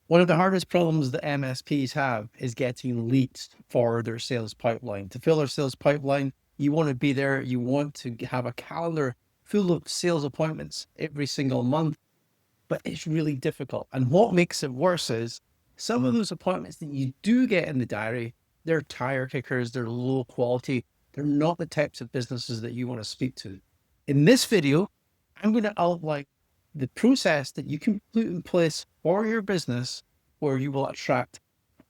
One of the hardest problems that MSPs have is getting leads for their sales pipeline. To fill their sales pipeline, you want to be there. You want to have a calendar full of sales appointments every single month, but it's really difficult. And what makes it worse is some of those appointments that you do get in the diary, they're tire kickers, they're low quality, they're not the types of businesses that you want to speak to. In this video, I'm going to outline the process that you can put in place for your business where you will attract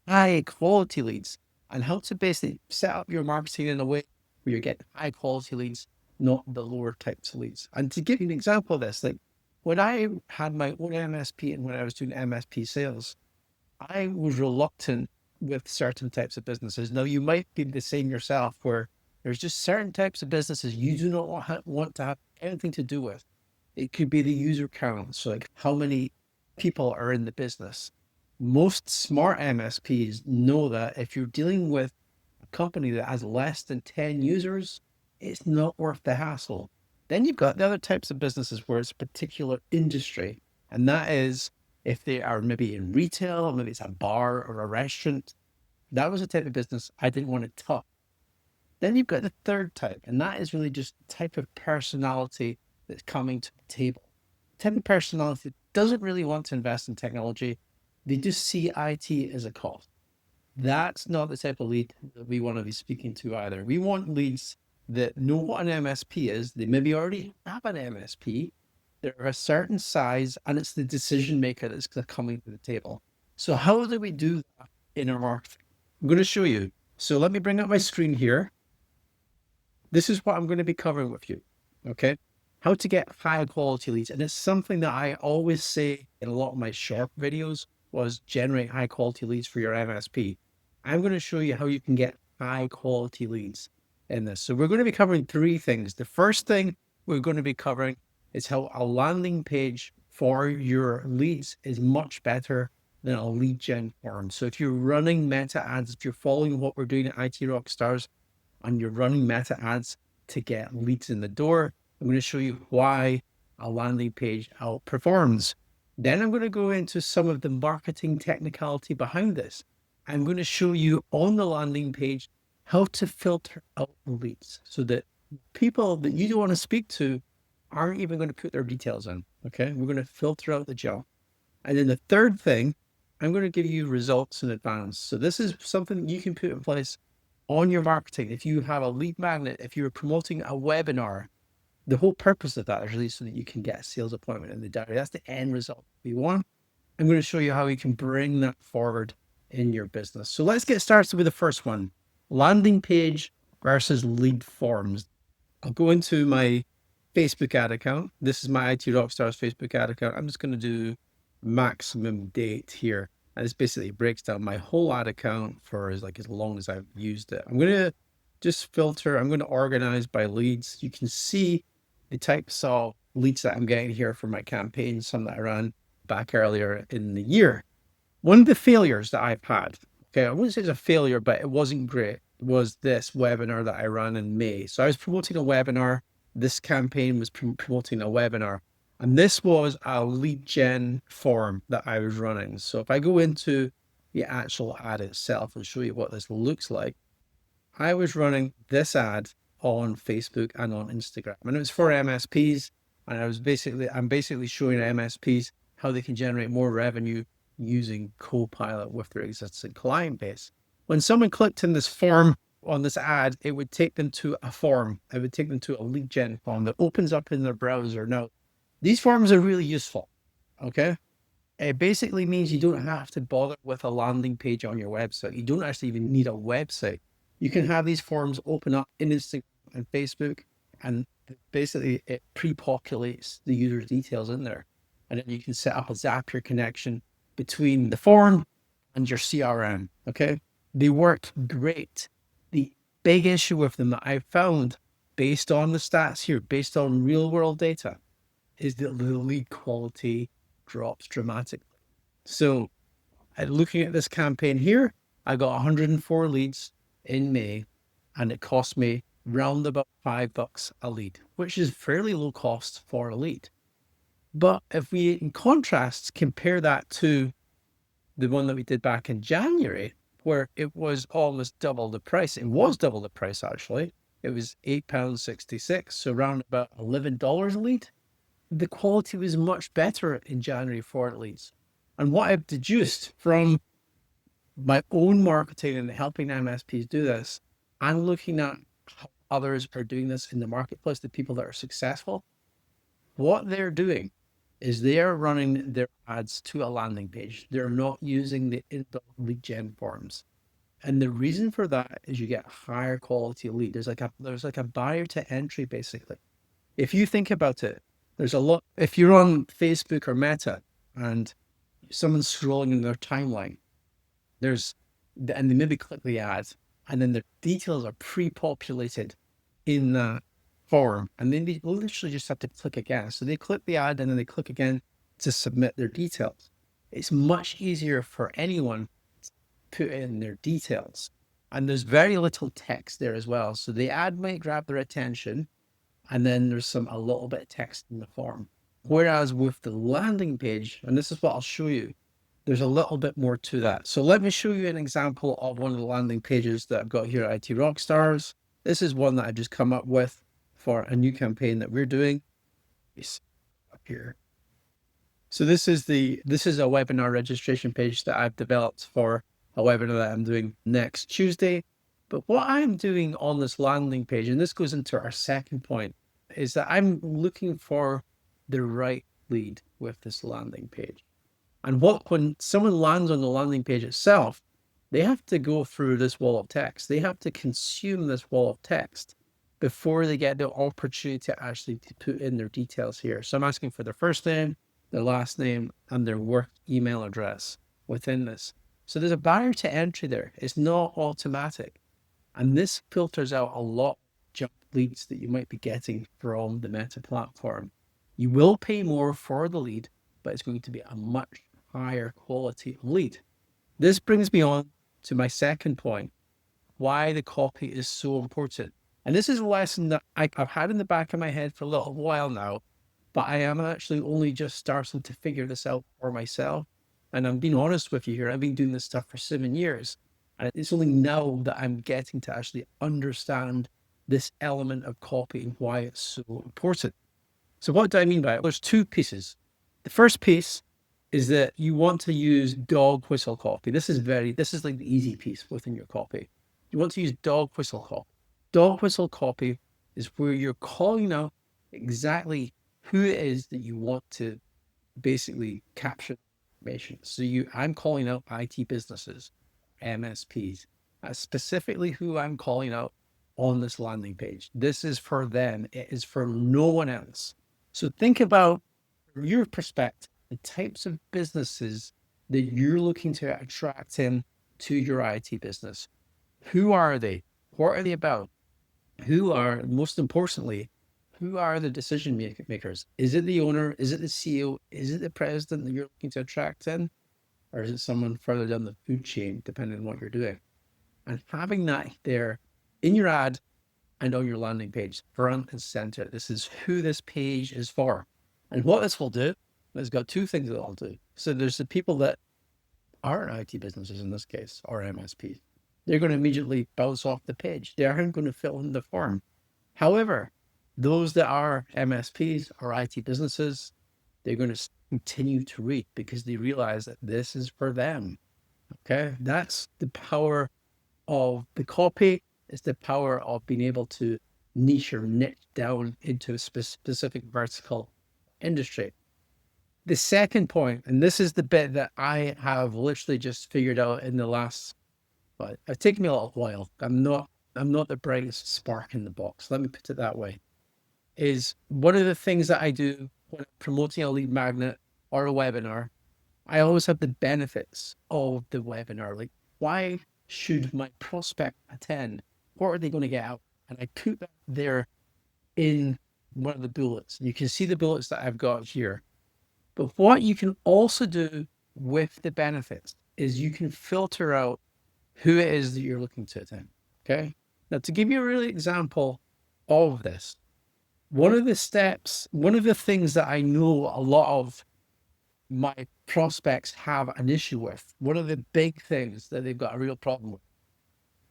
high quality leads and how to basically set up your marketing in a way where you're getting high quality leads, not the lower types of leads. And to give you an example of this, like when I had my own MSP and when I was doing MSP sales, I was reluctant with certain types of businesses. Now, you might be the same yourself, where there's just certain types of businesses you do not want to have anything to do with. It could be the user count, so like how many people are in the business. Most smart MSPs know that if you're dealing with a company that has less than 10 users, it's not worth the hassle. Then you've got the other types of businesses where it's a particular industry, and that is if they are maybe in retail, or maybe it's a bar or a restaurant. That was a type of business I didn't want to touch. Then you've got the third type, and that is really just the type of personality that's coming to the table. The type of personality that doesn't really want to invest in technology. They just see IT as a cost. That's not the type of lead that we want to be speaking to either. We want leads that know what an MSP is. They maybe already have an MSP. They're a certain size, and it's the decision maker that's coming to the table. So how do we do that in our marketing? I'm going to show you. So let me bring up my screen here. This is what I'm going to be covering with you. Okay. How to get high quality leads. And it's something that I always say in a lot of my short videos was generate high quality leads for your MSP. I'm going to show you how you can get high quality leads in this. So we're going to be covering three things. The first thing we're going to be covering is how a landing page for your leads is much better than a lead gen form. So if you're running meta ads, if you're following what we're doing at IT Rockstars and you're running meta ads to get leads in the door, I'm going to show you why a landing page outperforms. Then I'm going to go into some of the marketing technicality behind this. I'm going to show you on the landing page how to filter out leads so that people that you don't want to speak to aren't even going to put their details in. Okay. We're going to filter out the junk. And then the third thing, I'm going to give you results in advance. So this is something you can put in place on your marketing. If you have a lead magnet, if you're promoting a webinar, the whole purpose of that is really so that you can get a sales appointment in the diary. That's the end result we want. I'm going to show you how you can bring that forward in your business. So let's get started with the first one, landing page versus lead forms. I'll go into my Facebook ad account. This is my IT Rockstars Facebook ad account. I'm just going to do maximum date here. And this basically breaks down my whole ad account for as long as I've used it. I'm going to just filter. I'm going to organize by leads. You can see the types of leads that I'm getting here for my campaign, some that I ran back earlier in the year. One of the failures that I've had, okay, I wouldn't say it's a failure, but it wasn't great, was this webinar that I ran in May. So I was promoting a webinar. This campaign was promoting a webinar. And this was a lead gen form that I was running. So if I go into the actual ad itself and show you what this looks like, I was running this ad on Facebook and on Instagram. And it was for MSPs. And I'm basically showing MSPs how they can generate more revenue using Copilot with their existing client base. When someone clicked in this form on this ad, it would take them to a form. It would take them to a lead gen form that opens up in their browser. Now, these forms are really useful. Okay. It basically means you don't have to bother with a landing page on your website. You don't actually even need a website. You can have these forms open up in Instagram and Facebook, and basically it pre-populates the user's details in there. And then you can set up a Zapier connection between the form and your CRM. Okay. They work great. The big issue with them that I found based on the stats here, based on real world data, is that the lead quality drops dramatically. So looking at this campaign here, I got 104 leads in May, and it cost me round about $5 a lead, which is fairly low cost for a lead. But if we, in contrast, compare that to the one that we did back in January, where it was almost double the price. It was double the price, actually. It was £8.66, so around about $11 a lead. The quality was much better in January for leads. And what I've deduced from my own marketing and helping MSPs do this, I'm looking at how others are doing this in the marketplace, the people that are successful. What they're doing is they are running their ads to a landing page. They're not using the inbuilt lead gen forms. And the reason for that is you get higher quality lead. There's like a barrier to entry, basically. If you think about it, there's a lot. If you're on Facebook or Meta and someone's scrolling in their timeline, and they maybe click the ad, and then the details are pre-populated in the form, and then they literally just have to click again. So they click the ad and then they click again to submit their details. It's much easier for anyone to put in their details. And there's very little text there as well. So the ad might grab their attention, and then there's a little bit of text in the form. Whereas with the landing page, and this is what I'll show you, there's a little bit more to that. So let me show you an example of one of the landing pages that I've got here at IT Rockstars. This is one that I've just come up with for a new campaign that we're doing. It's up here. So this is a webinar registration page that I've developed for a webinar that I'm doing next Tuesday. But what I'm doing on this landing page, and this goes into our second point, is that I'm looking for the right lead with this landing page. And when someone lands on the landing page itself, they have to go through this wall of text. They have to consume this wall of text before they get the opportunity to actually put in their details here. So I'm asking for their first name, their last name, and their work email address within this. So there's a barrier to entry there. It's not automatic. And this filters out a lot of junk leads that you might be getting from the Meta platform. You will pay more for the lead, but it's going to be a much higher quality lead. This brings me on to my second point, why the copy is so important. And this is a lesson that I've had in the back of my head for a little while now, but I am actually only just starting to figure this out for myself. And I'm being honest with you here, I've been doing this stuff for 7 years. And it's only now that I'm getting to actually understand this element of copy and why it's so important. So what do I mean by it? There's two pieces. The first piece is that you want to use dog whistle copy. This is like the easy piece within your copy. You want to use dog whistle copy. Dog whistle copy is where you're calling out exactly who it is that you want to basically capture information. So I'm calling out IT businesses, MSPs. That's specifically who I'm calling out on this landing page. This is for them. It is for no one else. So think about, from your perspective, the types of businesses that you're looking to attract in to your IT business. Who are they? What are they about? Most importantly, who are the decision makers? Is it the owner? Is it the CEO? Is it the president that you're looking to attract in? Or is it someone further down the food chain, depending on what you're doing? And having that there in your ad and on your landing page, front and center. This is who this page is for. And what this will do, it's got two things that it'll do. So there's the people that aren't IT businesses in this case, or MSPs. They're going to immediately bounce off the page. They aren't going to fill in the form. However, those that are MSPs or IT businesses, they're going to continue to read because they realize that this is for them. Okay, that's the power of the copy. It's the power of being able to niche down into a specific vertical industry. The second point, and this is the bit that I have literally just figured out in the last, but it's taken me a little while. I'm not the brightest spark in the box. Let me put it that way. Is one of the things that I do when I'm promoting a lead magnet or a webinar, I always have the benefits of the webinar. Like, why should my prospect attend? What are they going to get out? And I put that there in one of the bullets. You can see the bullets that I've got here. But what you can also do with the benefits is you can filter out who it is that you're looking to attend. Okay. Now, to give you a real example of this, one of the things that I know a lot of my prospects have an issue with, one of the big things that they've got a real problem with,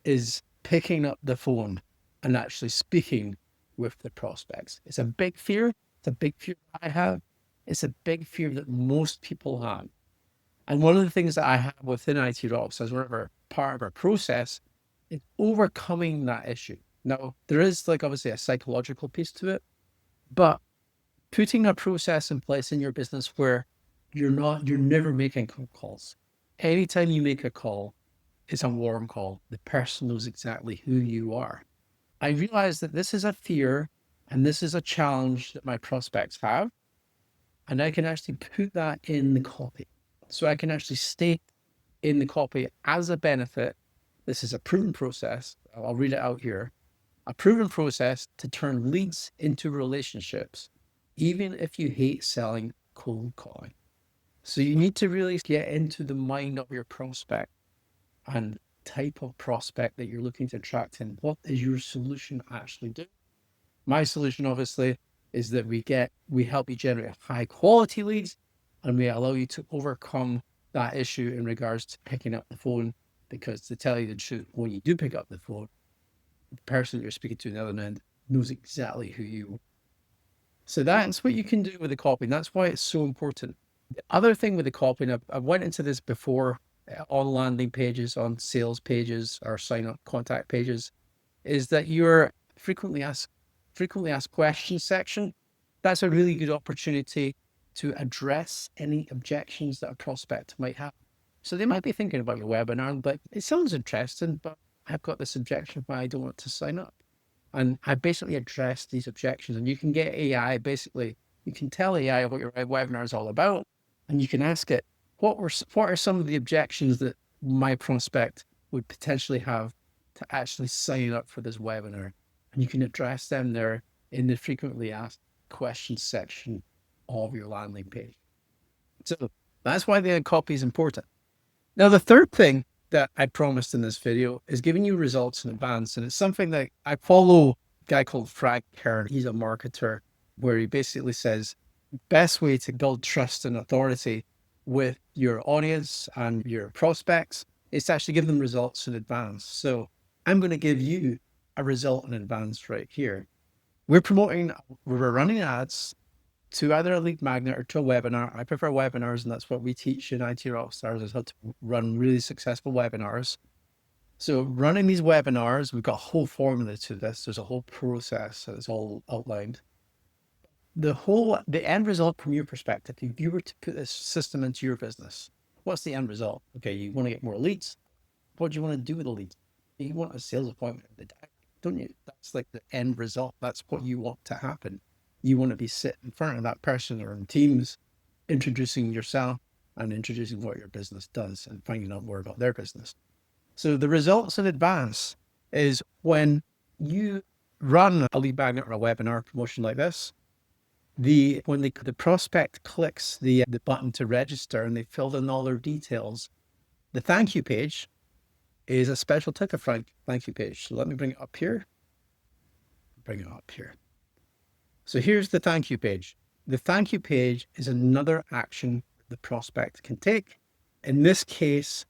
is picking up the phone and actually speaking with the prospects. It's a big fear. It's a big fear I have. It's a big fear that most people have. And one of the things that I have within IT Rocks as one of our part of our process is overcoming that issue. Now, there is like obviously a psychological piece to it, but putting a process in place in your business where you're never making cold calls. Anytime you make a call, it's a warm call. The person knows exactly who you are. I realize that this is a fear and this is a challenge that my prospects have. And I can actually put that in the copy. So I can actually state in the copy as a benefit. This is a proven process. I'll read it out here. A proven process to turn leads into relationships, even if you hate selling cold calling. So you need to really get into the mind of your prospect and type of prospect that you're looking to attract and what is your solution actually do. My solution obviously is that we help you generate high quality leads and we allow you to overcome that issue in regards to picking up the phone, because to tell you the truth, when you do pick up the phone, the person you're speaking to on the other end knows exactly who you are. So that's what you can do with the copy. And that's why it's so important. The other thing with the copy, and I went into this before on landing pages, on sales pages, or sign up contact pages, is that your frequently asked questions section. That's a really good opportunity to address any objections that a prospect might have. So they might be thinking about your webinar, but it sounds interesting, but I've got this objection why I don't want to sign up. And I basically address these objections, and you can get AI basically, you can tell AI what your webinar is all about, and you can ask it, what are some of the objections that my prospect would potentially have to actually sign up for this webinar? And you can address them there in the frequently asked questions section of your landing page. So that's why the copy is important. Now, the third thing that I promised in this video is giving you results in advance. And it's something that I follow a guy called Frank Kern. He's a marketer, where he basically says, best way to build trust and authority with your audience and your prospects is to actually give them results in advance. So I'm going to give you a result in advance right here. We're running ads to either a lead magnet or to a webinar. I prefer webinars, and that's what we teach in IT Rockstars, is how to run really successful webinars. So running these webinars, we've got a whole formula to this. There's a whole process that's all outlined. The end result from your perspective, if you were to put this system into your business, what's the end result? Okay, you want to get more leads. What do you want to do with the leads? You want a sales appointment in the day, don't you? That's like the end result. That's what you want to happen. You want to be sitting in front of that person or in Teams, introducing yourself and introducing what your business does and finding out more about their business. So the results in advance is when you run a lead magnet or a webinar promotion like this, when the prospect clicks the button to register and they filled in all their details, the thank you page is a special type of thank you page. So let me bring it up here. Bring it up here. So here's the thank you page. The thank you page is another action the prospect can take. In this case,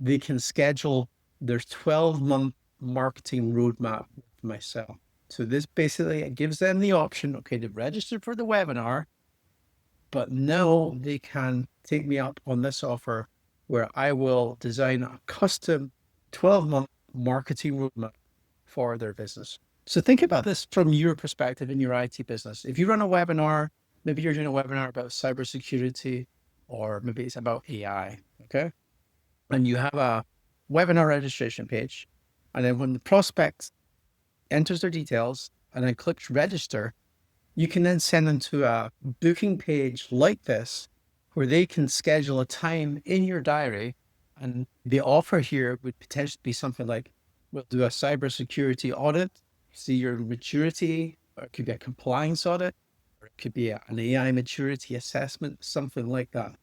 they can schedule their 12-month marketing roadmap with myself. So this basically gives them the option, okay, to register for the webinar, but now they can take me up on this offer where I will design a custom 12-month marketing roadmap for their business. So think about this from your perspective in your IT business. If you run a webinar, maybe you're doing a webinar about cybersecurity, or maybe it's about AI, okay? And you have a webinar registration page. And then when the prospect enters their details and then clicks register, you can then send them to a booking page like this, where they can schedule a time in your diary. And the offer here would potentially be something like, we'll do a cybersecurity audit, see your maturity, or it could be a compliance audit, or it could be an AI maturity assessment, something like that.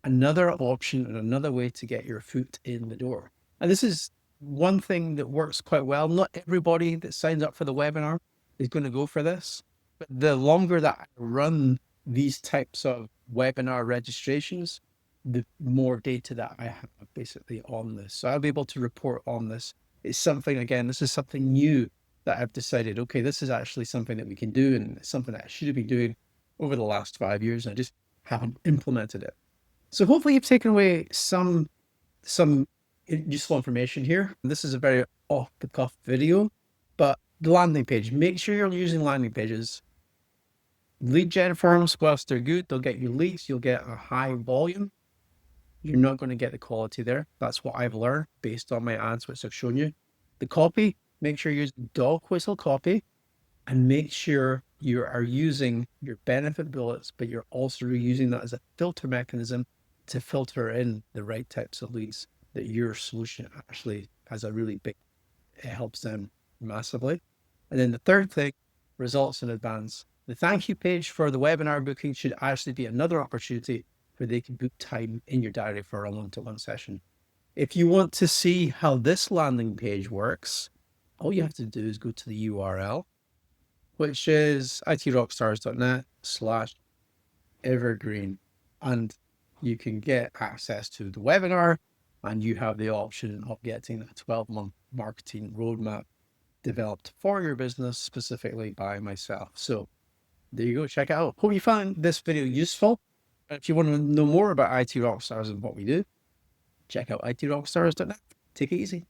Another option and another way to get your foot in the door. And this is one thing that works quite well. Not everybody that signs up for the webinar is going to go for this, but the longer that I run these types of webinar registrations, the more data that I have basically on this. So I'll be able to report on this. It's something, again, this is something new that I've decided, okay, this is actually something that we can do, and it's something that I should have been doing over the last 5 years. And I just haven't implemented it. So hopefully you've taken away some useful information here. This is a very off the cuff video, but the landing page, make sure you're using landing pages. Lead gen forms, whilst they're good, they'll get you leads, you'll get a high volume. You're not going to get the quality there. That's what I've learned based on my ads, which I've shown you. The copy, make sure you use dog whistle copy, and make sure you are using your benefit bullets, but you're also using that as a filter mechanism to filter in the right types of leads that your solution actually has a really big, it helps them massively. And then the third thing, results in advance. The thank you page for the webinar booking should actually be another opportunity where they can book time in your diary for a one-to-one session. If you want to see how this landing page works, all you have to do is go to the URL, which is itrockstars.net/evergreen. And you can get access to the webinar, and you have the option of getting a 12-month marketing roadmap developed for your business specifically by myself. So there you go, check it out. Hope you found this video useful. If you want to know more about IT Rockstars and what we do, check out itrockstars.net. Take it easy.